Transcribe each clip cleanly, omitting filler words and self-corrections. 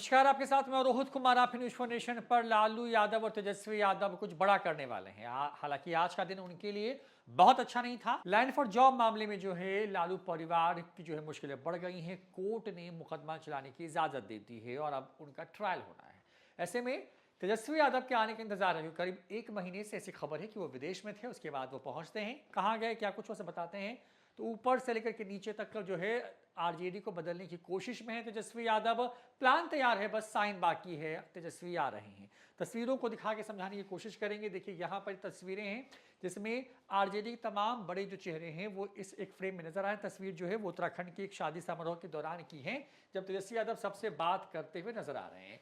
नमस्कार, आपके साथ मैं रोहित कुमार। आप न्यूज़ फॉर नेशन पर लालू यादव और तेजस्वी यादव कुछ बड़ा करने वाले हैं। हालांकि आज का दिन उनके लिए बहुत अच्छा नहीं था। लैंड फॉर जॉब मामले में जो है लालू परिवार की जो है मुश्किलें बढ़ गई हैं। कोर्ट ने मुकदमा चलाने की इजाजत दे दी है और अब उनका ट्रायल होना है। ऐसे में तेजस्वी यादव के आने का इंतजार है। करीब एक महीने से ऐसी खबर है कि वो विदेश में थे, उसके बाद वो पहुंचते हैं। कहाँ गए, क्या कुछ वो सब बताते हैं। तो ऊपर से लेकर के नीचे तक का जो है आरजेडी को बदलने की कोशिश में है तेजस्वी यादव। प्लान तैयार है, बस साइन बाकी है। तेजस्वी आ रहे हैं, तस्वीरों को दिखा के समझाने की कोशिश करेंगे। देखिए यहाँ पर तस्वीरें हैं जिसमें आरजेडी के तमाम बड़े जो चेहरे हैं वो इस एक फ्रेम में नजर आए। तस्वीर जो है वो उत्तराखंड की एक शादी समारोह के दौरान की है, जब तेजस्वी यादव सबसे बात करते हुए नजर आ रहे हैं।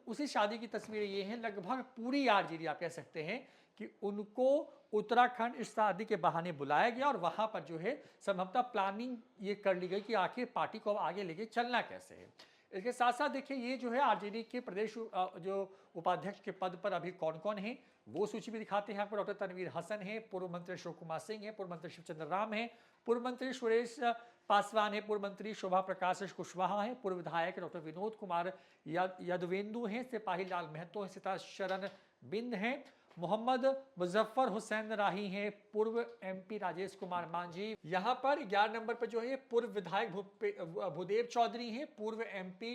उसी शादी की तस्वीरें ये हैं। लगभग पूरी आरजेडी आप कह सकते हैं कि उनको उत्तराखंड इस शादी के बहाने बुलाया गया और वहां पर जो है संभवतः प्लानिंग ये कर ली गई कि आखिर पार्टी को आगे लेके चलना कैसे है। इसके साथ साथ देखिए ये जो है आरजेडी के प्रदेश जो उपाध्यक्ष के पद पर अभी कौन कौन है वो सूची भी दिखाते हैं आपको। डॉक्टर तनवीर हसन है, पूर्व मंत्री अशोक कुमार सिंह है, पूर्व मंत्री शिवचंद्र राम है, पूर्व मंत्री सुरेश पासवान है, पूर्व मंत्री शोभा प्रकाश कुशवाहा है, पूर्व विधायक डॉक्टर विनोद कुमार यदवेंदु हैं, सिपाही लाल महतो है, सीता शरण बिंद हैं, मोहम्मद मुजफ्फर हुसैन राही हैं, पूर्व एमपी राजेश कुमार मांझी। यहां पर 11 नंबर पर जो है पूर्व विधायक भूदेव चौधरी हैं, पूर्व एमपी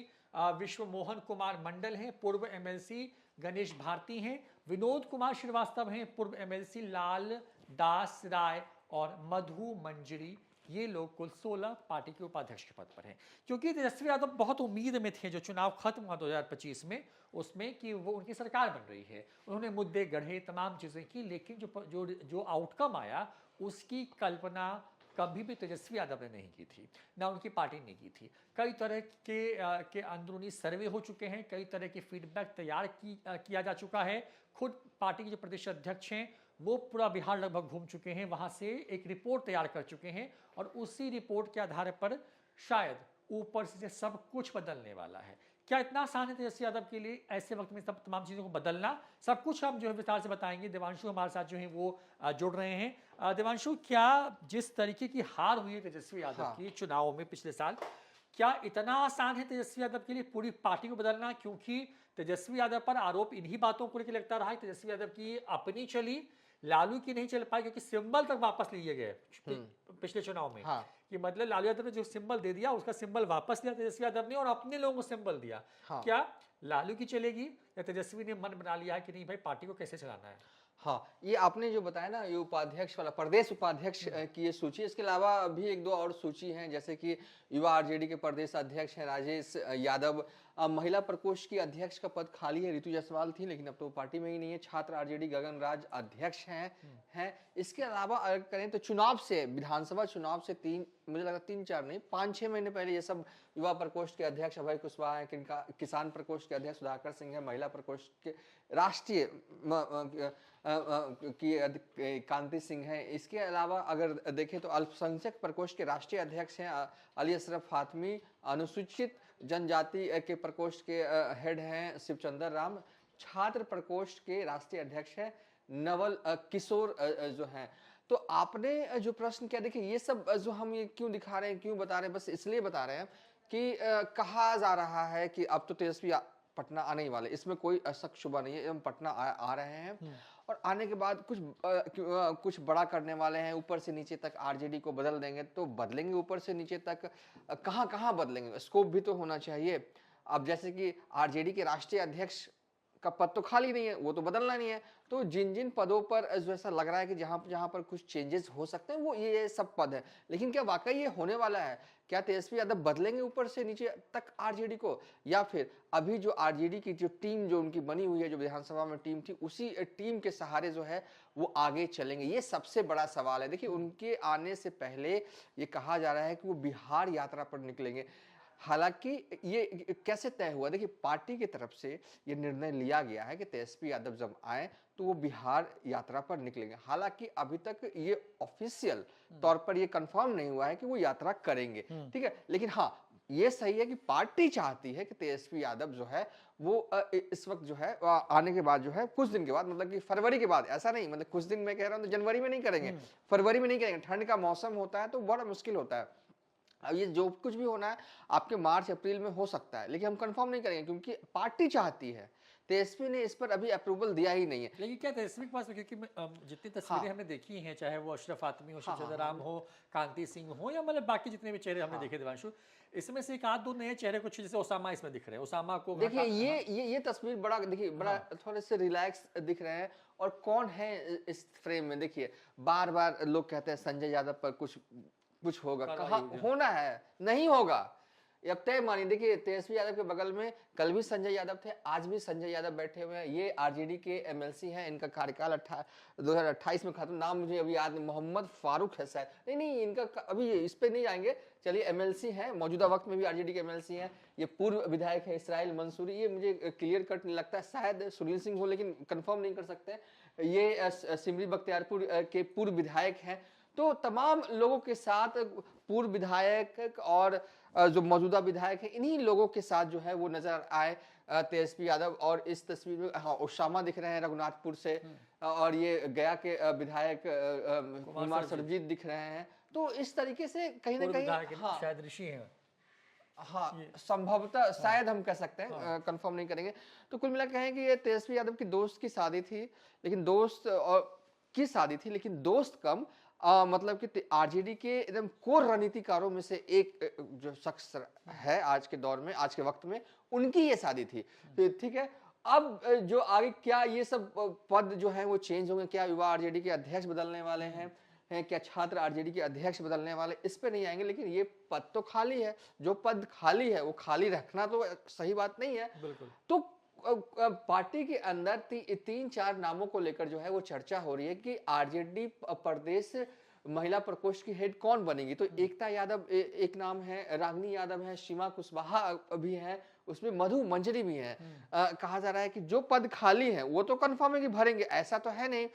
विश्व मोहन कुमार मंडल हैं, पूर्व एमएलसी गणेश भारती हैं, विनोद कुमार श्रीवास्तव हैं, पूर्व एमएलसी लाल दास राय और मधु मंजरी। ये लोग कुल 16 पार्टी के उपाध्यक्ष के पद पर हैं। क्योंकि तेजस्वी यादव बहुत उम्मीद में थे जो चुनाव खत्म हुआ 2025 में, उसमें कि वो उनकी सरकार बन रही है। उन्होंने मुद्दे गढ़े, तमाम चीजें की, लेकिन जो आउटकम आया उसकी कल्पना कभी भी तेजस्वी यादव ने नहीं की थी, ना उनकी पार्टी ने की थी। कई तरह के अंदरूनी सर्वे हो चुके हैं, कई तरह की फीडबैक तैयार किया जा चुका है। खुद पार्टी के जो प्रदेश अध्यक्ष हैं वो पूरा बिहार लगभग घूम चुके हैं, वहां से एक रिपोर्ट तैयार कर चुके हैं और उसी रिपोर्ट के आधार पर शायद ऊपर से सब कुछ बदलने वाला है। क्या इतना आसान है तेजस्वी यादव के लिए ऐसे वक्त में सब तमाम चीजों को बदलना? सब कुछ हम जो है विस्तार से बताएंगे। देवांशु हमारे साथ जो है वो जुड़ रहे हैं। देवांशु, क्या जिस तरीके की हार हुई है तेजस्वी यादव की चुनाव में पिछले साल, क्या इतना आसान है तेजस्वी यादव के लिए पूरी पार्टी को बदलना? क्योंकि तेजस्वी यादव पर आरोप इन्हीं बातों को लेकर लगता रहा है। तेजस्वी यादव की अपनी चली, लालू की नहीं चल पाई, क्योंकि सिंबल तक वापस लिए गए पिछले चुनाव में। कि मतलब लालू यादव ने जो सिंबल दे दिया उसका सिंबल वापस लिया तेजस्वी यादव ने और अपने लोगों को सिंबल दिया। क्या लालू की चलेगी या तेजस्वी ने मन बना लिया है कि नहीं भाई पार्टी को कैसे चलाना है? हाँ, ये आपने जो बताया ना, ये उपाध्यक्ष वाला प्रदेश उपाध्यक्ष की ये सूची, इसके अलावा भी एक दो और सूची हैं, जैसे कि युवा आरजेडी के प्रदेश अध्यक्ष हैं राजेश यादव। महिला प्रकोष्ठ की अध्यक्ष का पद खाली है, रितु जायसवाल थी लेकिन अब तो पार्टी में ही नहीं है। छात्र आरजेडी गगन राज अध्यक्ष हैं। इसके अलावा अगर करें तो चुनाव से, विधानसभा चुनाव से मुझे लगा 3-4 नहीं 5-6 महीने पहले ये सब युवा प्रकोष्ठ के अध्यक्ष अभय कुशवाहा है, किसान प्रकोष्ठ के अध्यक्ष सुधाकर सिंह है, महिला प्रकोष्ठ के राष्ट्रीय की कांति सिंह है। इसके अलावा अगर देखें तो अल्पसंख्यक प्रकोष्ठ के राष्ट्रीय अध्यक्ष हैं अली अशरफ फातमी, अनुसूचित जनजाति के प्रकोष्ठ के हेड हैं शिवचंद्र राम, छात्र प्रकोष्ठ के राष्ट्रीय अध्यक्ष हैं नवल किशोर जो हैं। तो आपने जो प्रश्न किया, देखिए ये सब जो हम ये क्यों दिखा रहे हैं, क्यों बता रहे हैं, बस इसलिए बता रहे हैं कि कहा जा रहा है कि अब तो तेजस्वी पटना आने ही वाले, इसमें कोई शक शुबा नहीं है। हम पटना आ रहे हैं और आने के बाद कुछ बड़ा करने वाले हैं। ऊपर से नीचे तक आरजेडी को बदल देंगे, तो बदलेंगे ऊपर से नीचे तक, कहां बदलेंगे, स्कोप भी तो होना चाहिए। अब जैसे कि आरजेडी के राष्ट्रीय अध्यक्ष का पद तो खाली नहीं है, वो तो बदलना नहीं है। तो जिन जिन पदों पर ऐसा लग रहा है कि जहां पर कुछ चेंजेस हो सकते हैं वो ये सब पद है। लेकिन क्या वाकई ये होने वाला है? क्या तेजस्वी यादव बदलेंगे ऊपर से नीचे तक आरजेडी को, या फिर अभी जो आरजेडी की जो टीम जो उनकी बनी हुई है, जो विधानसभा में टीम थी, उसी टीम के सहारे जो है वो आगे चलेंगे? ये सबसे बड़ा सवाल है। देखिए उनके आने से पहले ये कहा जा रहा है कि वो बिहार यात्रा पर निकलेंगे। हालांकि ये कैसे तय हुआ? देखिए पार्टी की तरफ से ये निर्णय लिया गया है कि तेजस्वी यादव जब आए तो वो बिहार यात्रा पर निकलेंगे। हालांकि अभी तक ये ऑफिशियल तौर पर ये कंफर्म नहीं हुआ है कि वो यात्रा करेंगे, ठीक है। लेकिन हाँ, ये सही है कि पार्टी चाहती है कि तेजस्वी यादव जो है वो इस वक्त जो है आने के बाद जो है कुछ दिन के बाद, मतलब कि फरवरी के बाद, ऐसा नहीं मतलब कुछ दिन मैं कह रहा हूं तो जनवरी में नहीं करेंगे, फरवरी में नहीं करेंगे। ठंड का मौसम होता है तो बड़ा मुश्किल होता है। अब ये जो कुछ भी होना है आपके मार्च अप्रैल में हो सकता है, लेकिन हम कंफर्म नहीं करेंगे क्योंकि पार्टी चाहती है। तेजस्वी ने इस पर अभी अप्रूवल दिया ही नहीं है। लेकिन क्या तेजस्वी के पास में, क्योंकि जितनी तस्वीरें हमने देखी हैं, चाहे वो अशरफ आतमी हो, हाँ, शिवचंद्र हाँ, राम हो, कांति सिंह हो, या मतलब बाकी जितने भी चेहरे हमने हाँ। देखे देवांशु, इसमें से एक आध दो नए चेहरे कुछ जैसे ओसामा इसमें दिख रहे हैं। ओसामा को देखिए हाँ, ये तस्वीर बड़ा, देखिए बड़ा हाँ। थोड़े से रिलैक्स दिख रहे हैं। और कौन है इस फ्रेम में? देखिए बार बार लोग कहते हैं संजय यादव पर कुछ कुछ होगा, कार्रवाई कहाँ होगी। होना है, नहीं होगा। ये अब तय मानिए। देखिए तेजस्वी यादव के बगल में कल भी संजय यादव थे, आज भी संजय यादव बैठे हुए हैं। ये आरजेडी के एमएलसी हैं, इनका कार्यकाल 2028 में खत्म। नाम मुझे अभी याद नहीं, मोहम्मद फारूक है शायद, नहीं इनका अभी इस पे नहीं आएंगे। चलिए एमएलसी हैं, मौजूदा वक्त में भी आरजेडी के एमएलसी हैं। ये पूर्व विधायक है इसराइल मंसूरी, ये मुझे क्लियर कट नहीं लगता है, शायद सुनील सिंह हो, लेकिन कंफर्म नहीं कर सकते। ये सिमरी बख्तियारपुर के पूर्व विधायक हैं। तो तमाम लोगों के साथ पूर्व विधायक और जो मौजूदा विधायक है, इन्हीं लोगों के साथ जो है वो नजर आए तेजस्वी यादव। और इस तस्वीर में हाँ ओसामा दिख रहे हैं रघुनाथपुर से, और ये गया के विधायक कुमार सरबजीत दिख रहे हैं। तो इस तरीके से कहीं ना पूर्व कहीं विधायक हाँ शायद ऋषि हैं। हाँ संभवतः शायद हम कह सकते हैं, कंफर्म नहीं करेंगे। तो कुल मिला कहें कि ये तेजस्वी यादव की दोस्त की शादी थी, लेकिन दोस्त और की शादी थी, लेकिन दोस्त कम मतलब कि आरजेडी के एकदम कोर रणनीतिकारों में से एक जो शख्स है आज के दौर में, आज के वक्त में, उनकी ये शादी थी। तो ठीक है, अब जो आगे क्या ये सब पद जो है वो चेंज होंगे, क्या युवा आरजेडी के अध्यक्ष बदलने वाले हैं, क्या छात्र आरजेडी के अध्यक्ष बदलने वाले, इस पे नहीं आएंगे। लेकिन ये पद तो खाली है, जो पद खाली है वो खाली रखना तो सही बात नहीं है। बिल्कुल। तो पार्टी के अंदर तीन चार नामों को लेकर जो है वो चर्चा हो रही है कि आरजेडी प्रदेश महिला प्रकोष्ठ की हेड कौन बनेगी। तो एकता यादव एक नाम है, रागनी यादव है, सीमा कुशवाहा भी है, उसमें मधु मंजरी भी है। कहा जा रहा है कि जो पद खाली है वो तो कंफर्म है कि भरेंगे, ऐसा तो है नहीं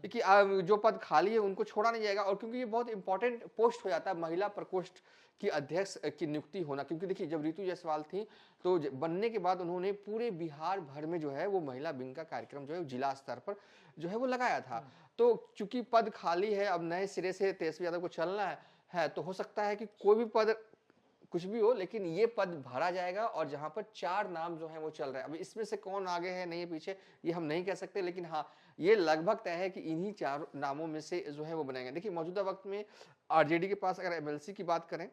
कि जो पद खाली है उनको छोड़ा नहीं जाएगा। और क्योंकि ये बहुत इंपॉर्टेंट पोस्ट हो जाता है महिला प्रकोष्ठ की अध्यक्ष की नियुक्ति होना, क्योंकि देखिए जब रितु जायसवाल थी तो बनने के बाद उन्होंने पूरे बिहार भर में जो है वो महिला विंग का कार्यक्रम जो है जिला स्तर पर जो है वो लगाया था। तो चूंकि पद खाली है, अब नए सिरे से तेजस्वी यादव को चलना है, तो हो सकता है कि कोई भी पद कुछ भी हो, लेकिन ये पद भरा जाएगा। और जहां पर चार नाम जो है वो चल रहे हैं, अभी इसमें से कौन आगे है नहीं है पीछे ये हम नहीं कह सकते, लेकिन हाँ ये लगभग तय है कि इन्हीं चार नामों में से जो है वो बनाएंगे। देखिए मौजूदा वक्त में आरजेडी के पास अगर एमएलसी की बात करें,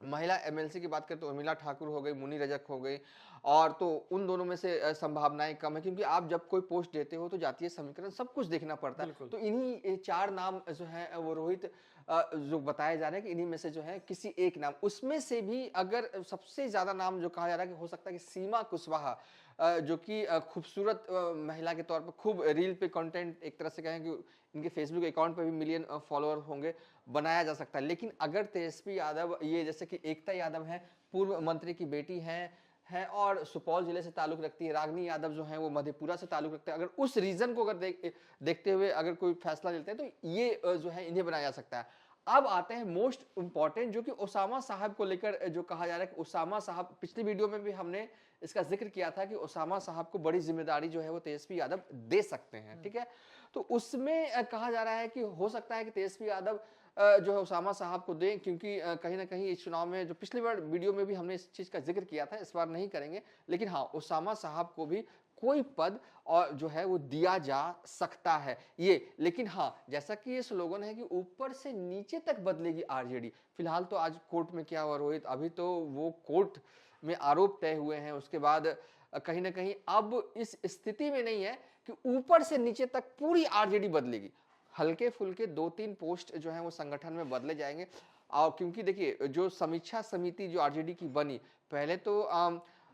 महिला एमएलसी की बात करें तो उर्मिला ठाकुर हो गई, मुनी रजक हो गई, और तो उन दोनों में से संभावनाएं कम है, क्योंकि आप जब कोई पोस्ट देते हो तो जातीय समीकरण सब कुछ देखना पड़ता है। तो इन्हीं चार नाम जो है वो रोहित जो बताए जा रहे हैं कि इन्हीं में से जो है किसी एक नाम, उसमें से भी अगर सबसे ज्यादा नाम जो कहा जा रहा है कि हो सकता है कि सीमा कुशवाहा जो कि खूबसूरत महिला के तौर पर खूब रील पे कंटेंट, एक तरह से कहें कि इनके फेसबुक अकाउंट पे भी मिलियन फॉलोअर होंगे, बनाया जा सकता है। लेकिन अगर तेजस्वी यादव, ये जैसे कि एकता यादव है, पूर्व मंत्री की बेटी है और सुपौल जिले से ताल्लुक रखती है, रागनी यादव जो है वो मधेपुरा से ताल्लुक रखते हैं, अगर उस रीजन को अगर देखते हुए अगर कोई फैसला लेते हैं तो ये जो है इन्हें बनाया जा सकता है। अब आते हैं मोस्ट इंपॉर्टेंट, जो कि ओसामा साहब को लेकर जो कहा जा रहा है कि ओसामा साहब, पिछली वीडियो में भी हमने इसका जिक्र किया था कि ओसामा साहब को बड़ी जिम्मेदारी जो है वो तेजस्वी यादव दे सकते हैं, ठीक है। तो उसमें कहा जा रहा है कि हो सकता है कि तेजस्वी यादव जो है ओसामा साहब को दें, क्योंकि कहीं ना कहीं इस चुनाव में, जो पिछली बार वीडियो में भी हमने इस चीज का जिक्र किया था, इस बार नहीं करेंगे, लेकिन हाँ ओसामा साहब को भी कोई पद और जो है वो दिया जा सकता है ये। लेकिन हाँ जैसा कि ये स्लोगन है कि ऊपर से नीचे तक बदलेगी आरजेडी, फिलहाल तो आज कोर्ट में क्या हुआ रोहित, अभी तो वो कोर्ट में आरोप तय हुए हैं, उसके बाद कहीं ना कहीं अब इस स्थिति में नहीं है कि ऊपर से नीचे तक पूरी आरजेडी बदलेगी, हल्के फुल्के 2-3 पोस्ट जो है वो संगठन में बदले जाएंगे। और क्योंकि देखिए जो समीक्षा समिति जो आरजेडी की बनी, पहले तो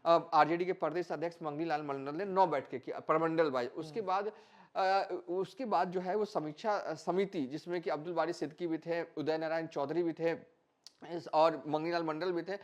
आरजेडी के प्रदेश अध्यक्ष मंगनी लाल मंडल ने 9 बैठकें की प्रमंडल वाइज, उसके बाद जो है वो समीक्षा समिति, जिसमें कि अब्दुल बारी सिद्दीकी भी थे, उदय नारायण चौधरी भी थे और मंगनी लाल मंडल भी थे,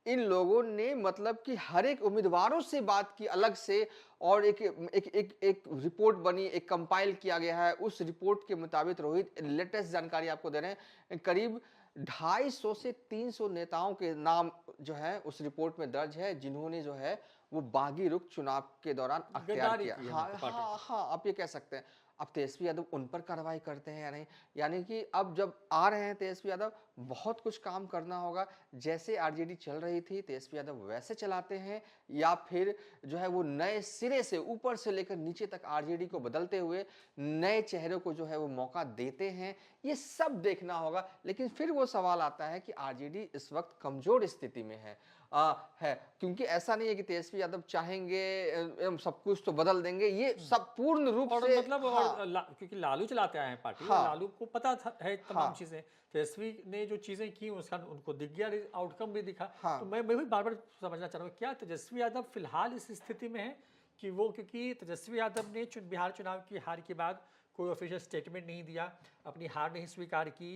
इन लोगों ने मतलब कि हर एक उम्मीदवारों से बात की अलग से, और एक रिपोर्ट बनी, एक कंपाइल किया गया है। उस रिपोर्ट के मुताबिक रोहित लेटेस्ट जानकारी आपको दे रहे हैं, करीब 250 से 300 नेताओं के नाम जो है उस रिपोर्ट में दर्ज है, जिन्होंने जो है वो बागी रुख चुनाव के दौरान अख्तियार किया। हाँ, आप ये कह सकते हैं। अब तेजस्वी यादव उन पर कार्रवाई करते हैं या नहीं, यानी कि अब जब आ रहे हैं तेजस्वी यादव, बहुत कुछ काम करना होगा। जैसे आरजेडी चल रही थी तेजस्वी यादव वैसे चलाते हैं, या फिर जो है वो नए सिरे से ऊपर से लेकर नीचे तक आरजेडी को बदलते हुए नए चेहरों को जो है वो मौका देते हैं, ये सब देखना होगा। लेकिन फिर वो सवाल आता है कि आरजेडी इस वक्त कमजोर स्थिति में है, क्योंकि ऐसा नहीं है कि तेजस्वी यादव चाहेंगे सब कुछ तो बदल देंगे, ये सब पूर्ण रूप और से मतलब क्योंकि लालू चलाते आए हैं पार्टी, और लालू को पता है तमाम चीजें। तेजस्वी ने जो चीजें की उसका उनको दिख गया, आउटकम भी दिखा। तो मैं भी बार बार समझना चाह रहा हूँ, क्या तेजस्वी यादव फिलहाल इस स्थिति में है कि वो, क्योंकि तेजस्वी यादव ने बिहार चुनाव की हार के बाद कोई ऑफिशियल स्टेटमेंट नहीं दिया, अपनी हार नहीं स्वीकार की।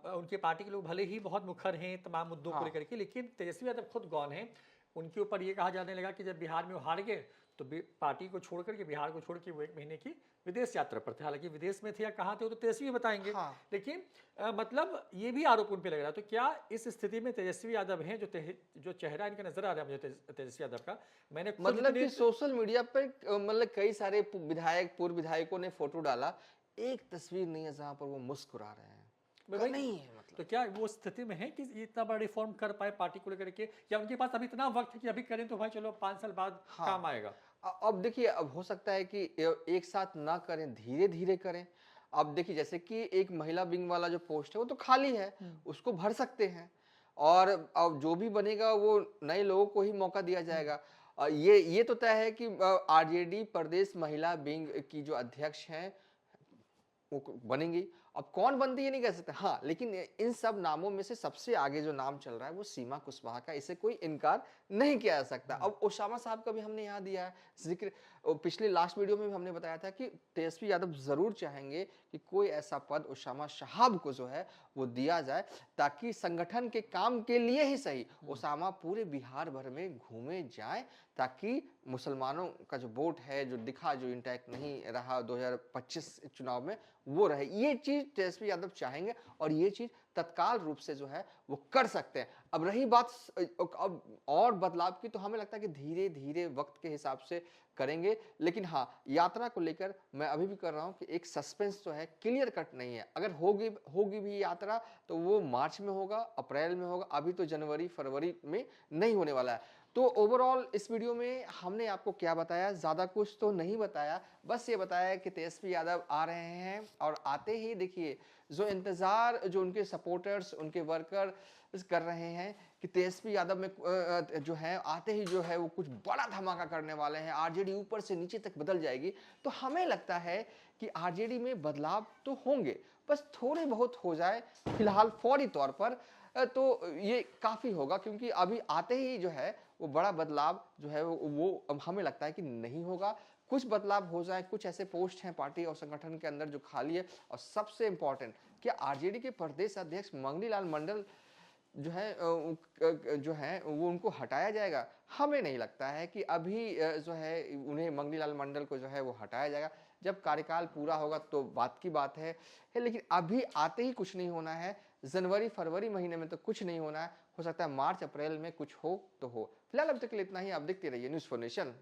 उनके पार्टी के लोग भले ही बहुत मुखर हैं तमाम मुद्दों को लेकर के, लेकिन तेजस्वी यादव खुद गौन हैं। उनके ऊपर ये कहा जाने लगा कि जब बिहार में वो हार गए तो पार्टी को छोड़ करके, बिहार को छोड़ के वो 1 महीने की विदेश यात्रा पर थे। हालांकि विदेश में थे या कहाँ थे वो तो तेजस्वी बताएंगे। लेकिन मतलब ये भी आरोप उन पे लग रहा है। तो क्या इस स्थिति में तेजस्वी यादव हैं, जो चेहरा इनका नजर आ रहा है मुझे तेजस्वी यादव का, मैंने मतलब कि सोशल मीडिया पर मतलब कई सारे पूर्व विधायकों ने फोटो डाला, एक तस्वीर नहीं है जहां पर वो मुस्कुरा रहे हैं, नहीं है। मतलब तो क्या वो स्थिति में है कि इतना बड़ा रिफॉर्म कर पाए पार्टी को लेकर के, या उनके पास अभी इतना वक्त है कि अभी करें तो भाई चलो 5 साल बाद काम आएगा? अब देखिए, अब हो सकता है कि एक साथ ना करें, धीरे धीरे करें। अब देखिए, जैसे कि एक महिला विंग वाला जो पोस्ट है वो तो खाली है, उसको भर सकते हैं, और अब जो भी बनेगा वो नए लोगों को ही मौका दिया जाएगा। ये तो तय है कि आरजेडी प्रदेश महिला विंग की जो अध्यक्ष हैं वो बनेंगी। अब कौन बनती है नहीं कह सकते, हाँ, लेकिन इन सब नामों में से सबसे आगे जो नाम चल रहा है वो सीमा कुशवाहा का, इसे कोई इनकार नहीं किया जा सकता। अब ओसामा साहब का भी हमने यहाँ दिया है जिक्र, पिछले लास्ट वीडियो में भी हमने बताया था कि तेजस्वी यादव जरूर चाहेंगे कि कोई ऐसा पद ओसामा साहब को जो है वो दिया जाए, ताकि संगठन के काम के लिए ही सही ओसामा पूरे बिहार भर में घूमे जाए, ताकि मुसलमानों का जो वोट है, जो दिखा, जो इंटैक्ट नहीं रहा 2025 चुनाव में, वो रहे। ये चीज तेजस्वी यादव चाहेंगे, और ये चीज तत्काल रूप से जो है वो कर सकते हैं। अब रही बात अब और बदलाव की, तो हमें लगता है कि धीरे धीरे वक्त के हिसाब से करेंगे। लेकिन हाँ, यात्रा को लेकर मैं अभी भी कर रहा हूं कि एक सस्पेंस जो है क्लियर कट नहीं है। अगर होगी भी यात्रा तो वो मार्च में होगा, अप्रैल में होगा, अभी तो जनवरी फरवरी में नहीं होने वाला है। तो ओवरऑल इस वीडियो में हमने आपको क्या बताया, ज्यादा कुछ तो नहीं बताया, बस ये बताया कि तेजस्वी यादव आ रहे हैं, और आते ही देखिए जो इंतजार जो उनके सपोर्टर्स, उनके वर्कर कर रहे हैं कि तेजस्वी यादव में जो है आते ही जो है वो कुछ बड़ा धमाका करने वाले हैं, आरजेडी ऊपर से नीचे तक बदल जाएगी। तो हमें लगता है कि आरजेडी में बदलाव तो होंगे, बस थोड़े बहुत हो जाए फिलहाल फौरी तौर पर, तो ये काफी होगा। क्योंकि अभी आते ही जो है वो बड़ा बदलाव जो है वो हमें लगता है कि नहीं होगा। कुछ बदलाव हो जाए, कुछ ऐसे पोस्ट हैं पार्टी और संगठन के अंदर जो खाली है, और सबसे इंपॉर्टेंट कि आरजेडी के प्रदेश अध्यक्ष मंगनी लाल मंडल जो है वो उनको हटाया जाएगा। हमें नहीं लगता है कि अभी जो है उन्हें मंगनी लाल मंडल को जो है वो हटाया जाएगा। जब कार्यकाल पूरा होगा तो बात की बात है, लेकिन अभी आते ही कुछ नहीं होना है। जनवरी फरवरी महीने में तो कुछ नहीं होना है, हो सकता है मार्च अप्रैल में कुछ हो तो हो। फिलहाल अब तक के लिए इतना ही। आप देखते रहिए न्यूज़ फॉर नेशन।